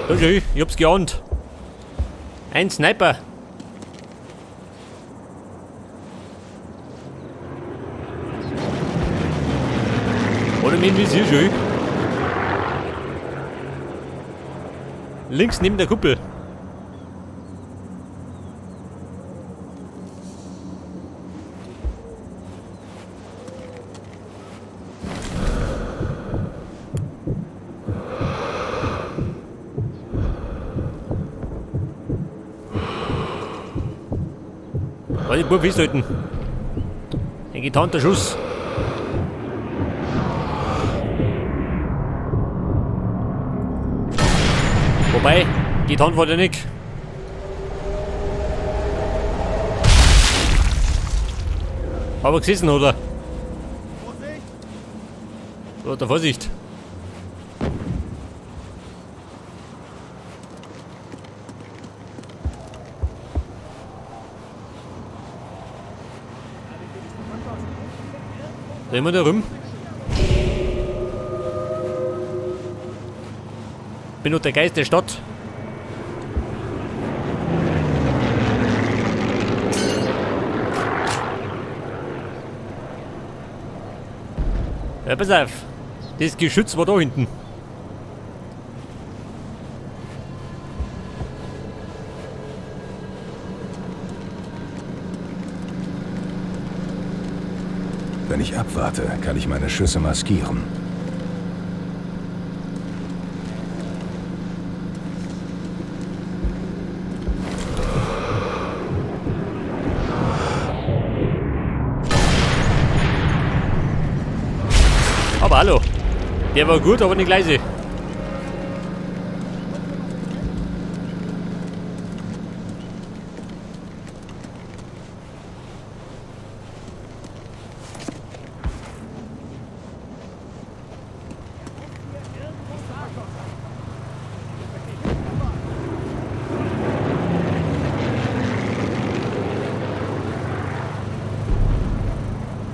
Da schau, ich hab's geahnt. Ein Sniper. Oder mit dem Visier schon. Links neben der Kuppel. Warte, Bub, festhalten. Ein getarnter Schuss. Wobei, getarnt war der nicht. Aber gesessen hat er. Da hat er Vorsicht. Drehen wir da rum. Bin nur der Geist der Stadt. Ja, pass auf. Das Geschütz war da hinten. Wenn ich abwarte, kann ich meine Schüsse maskieren. Aber hallo. Der war gut, aber nicht leise.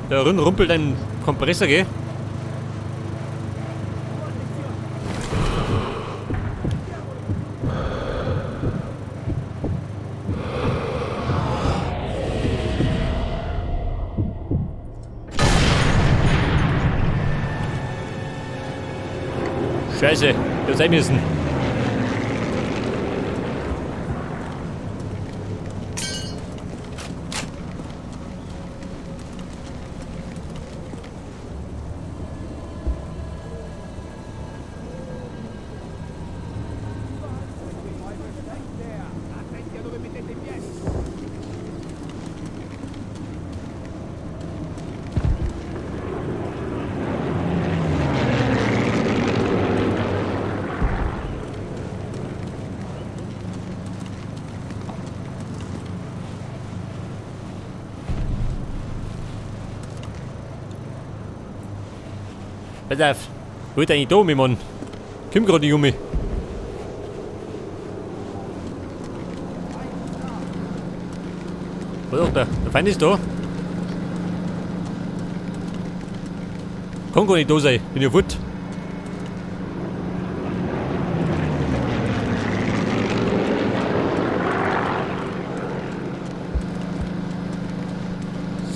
Da rumpelt ein Kompressor, gell? Scheiße, da sein müssen. Pass auf, halt eigentlich da, mein Mann. Komm grad nicht um mich. Was sagt der? Der Feind ist da. Kann gar nicht da sein, bin ja fort.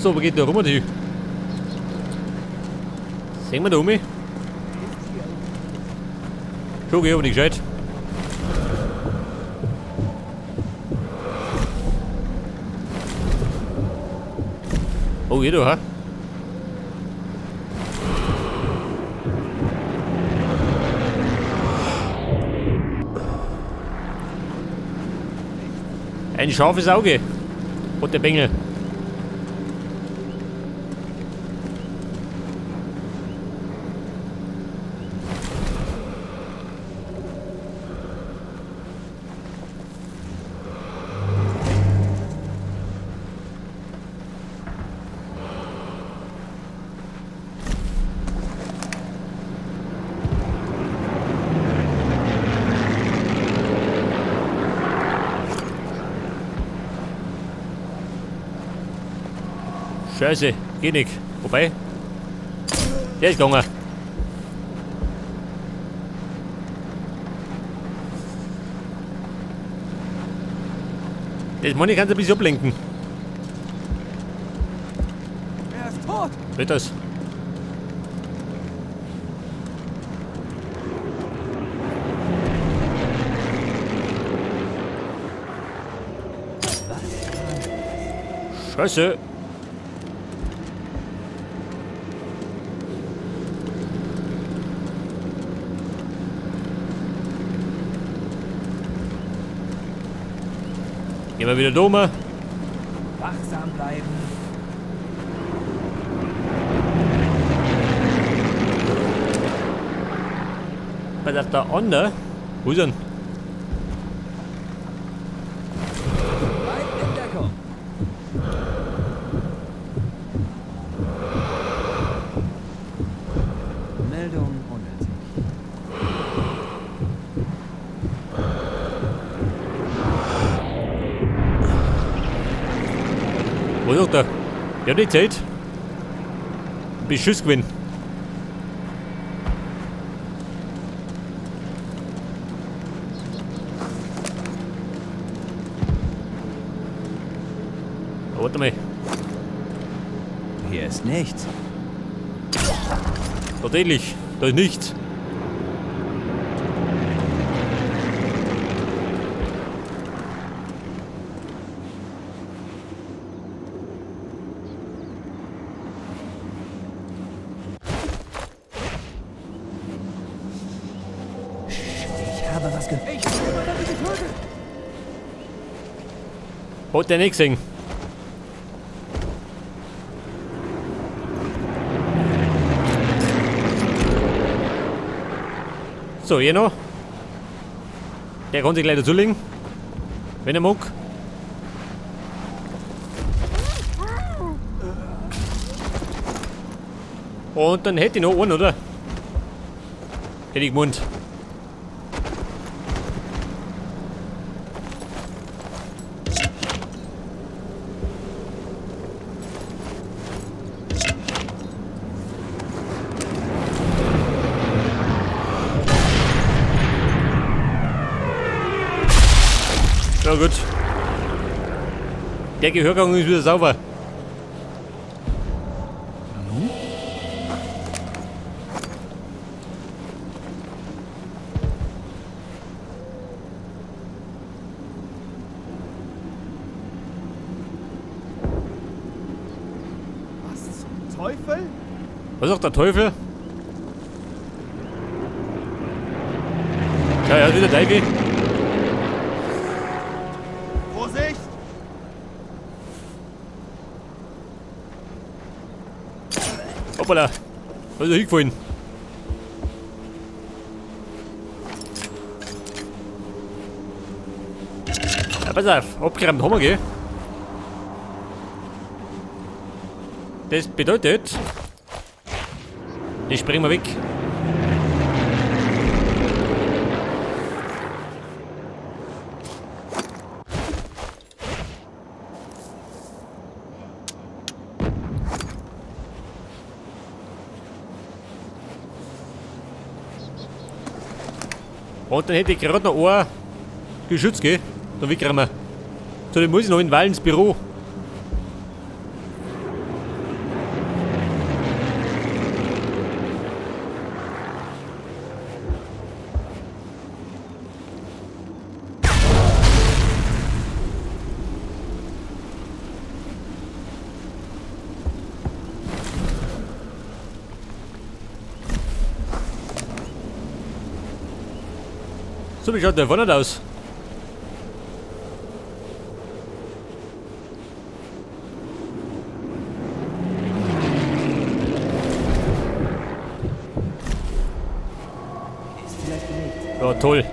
So, wo geht der rum hin? Sehen wir da um mich? Schau, geh aber nicht gescheit. Oh, hier du, ha? Ein scharfes Auge. Und der Bengel. Scheiße, geht nicht. Wobei. Der ist gegangen. Das Money kann ein bisschen ablenken. Er ist tot! Wird das? Scheiße. Gehen wir wieder da oben. Wachsam bleiben. Was ist da andere? Wo ist er denn? Bleibt in Deckung. Meldung unnötig. Wo ist er? Ich hab die Zeit. Bis Schuss gewinnen. Warte mal. Hier ist nichts. Tatsächlich, da ist nichts. Ich habe was gehört. Ich habe jemanden getötet. Hat der nicht gesehen. So, hier noch. Der kann sich gleich dazulegen. Wenn er mag. Und dann hätte ich noch einen, oder? Hätte ich gemeint. Ja gut. Der Gehörgang ist wieder sauber. Was zum Teufel? Was sagt der Teufel? Ja, ja, wieder Davy. Vorsicht! Hoppala. Was ist er hingefallen? Ja, pass auf. Abgeräumt haben wir, gell? Das bedeutet... Die springen wir weg. Und dann hätte ich gerade noch ein Geschütz, gell? Da wegrennen wir. So, dann muss ich noch in Wallens Büro. So, wie schaut der Wandert aus? Ist vielleicht belegt. Ja, toll.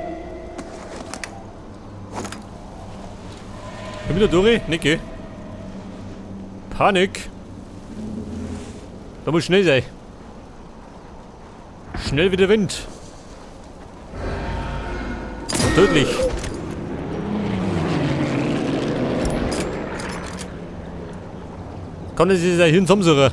Komm wieder durch, nicht geh. Panik. Da muss schnell sein. Schnell wie der Wind. Tödlich. Kann er sich sein Hirn zusammensuchen?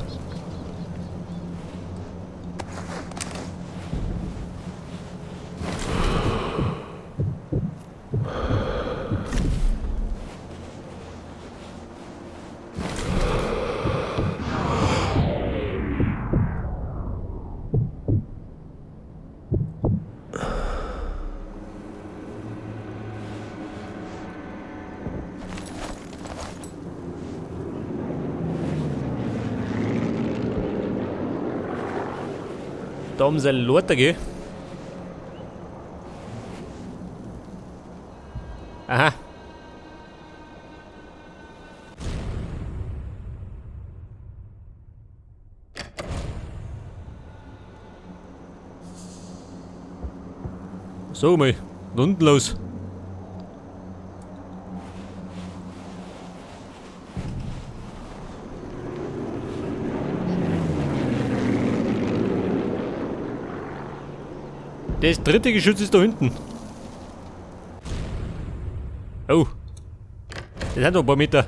Da um sein Lorter gehen. Aha. So mal, da unten los. Das dritte Geschütz ist da hinten. Oh. Das sind noch ein paar Meter.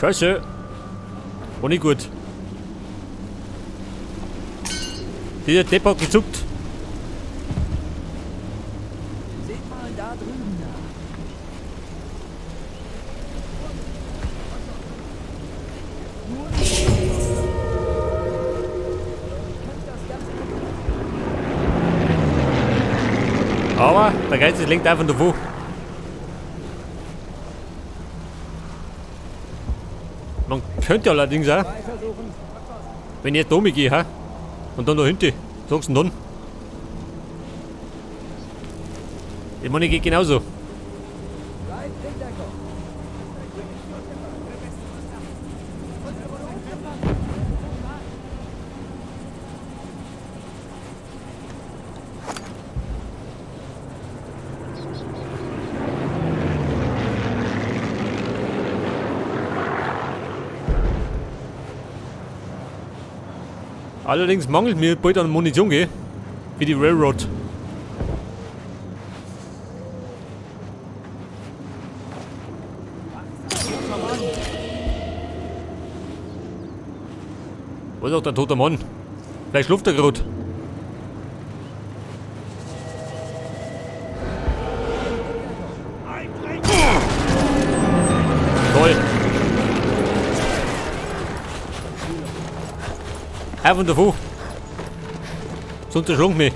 Scheiße. War nicht gut. Dieser Depp hat gezuckt. Seht mal da drüben nach. Aber der Geist lenkt einfach davon. Man könnte allerdings auch, wenn ich jetzt da gehe, ha? Und dann da hinten, sagst du dann? Ich meine, geht genauso. Bleibt in Deckung. Allerdings mangelt mir bald an Munition, gell? Wie die Railroad. Was sagt der tote Mann? Vielleicht schläft er gerade. Toll. Auf und davon. Sonst erschlug mich.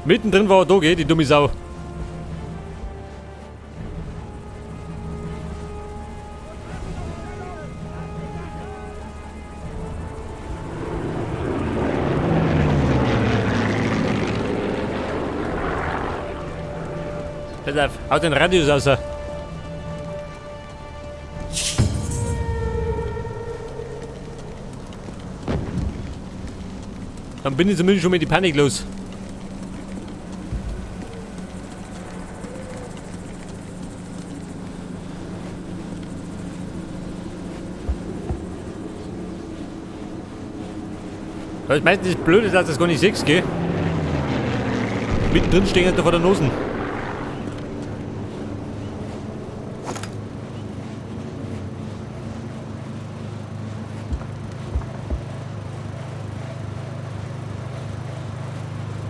Mittendrin war er da, gell, die dumme Sau. Pass auf, hau den Radius raus. Dann bin ich zumindest schon mit die Panik los. Das ist meistens das Blöde, dass das gar nicht siehst, gell? Mittendrin stehen da vor der Nase.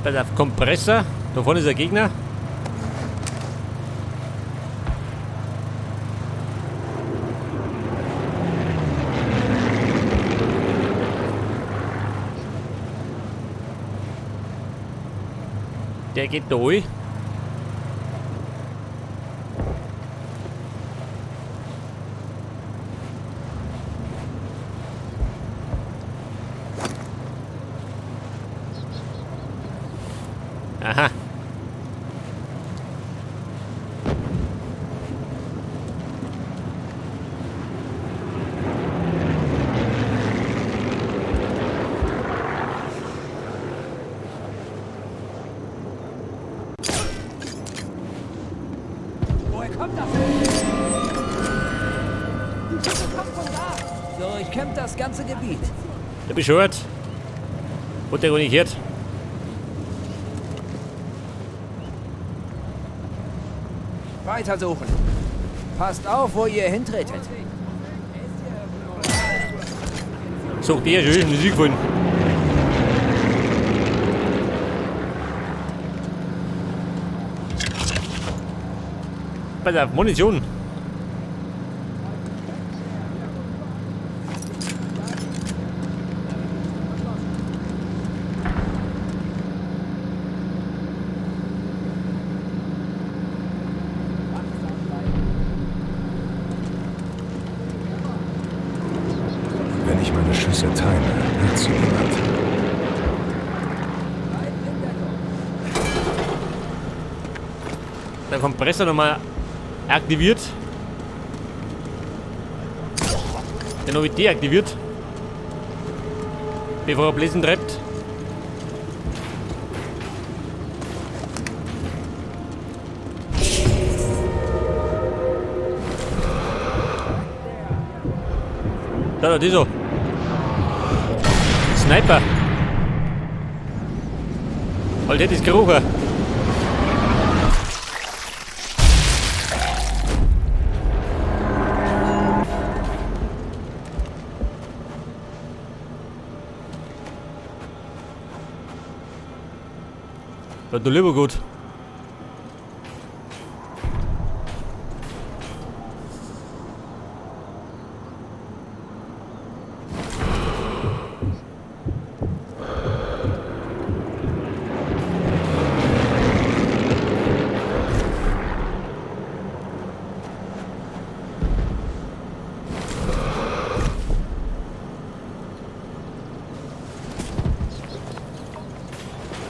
Pass auf, Kompressor. Da vorne ist der Gegner. Der geht durch. Aha. Woher kommt das? Die Schüsse kommt von da. Durchkämmt das ganze Gebiet. Der bescheuert. Hat der gar nicht gehört. Weiter suchen. Passt auf, wo ihr hintretet. Sagt der schön, Musik gefunden. Pass auf, Munition. Wenn ich meine Schüsse time, hört sie niemand. Der Kompressor nochmal aktiviert. Den habe ich deaktiviert. Bevor er Bläsen treibt. Da, das so. Sniper. Halt, das ist gerochen. Ja, du lieber gut.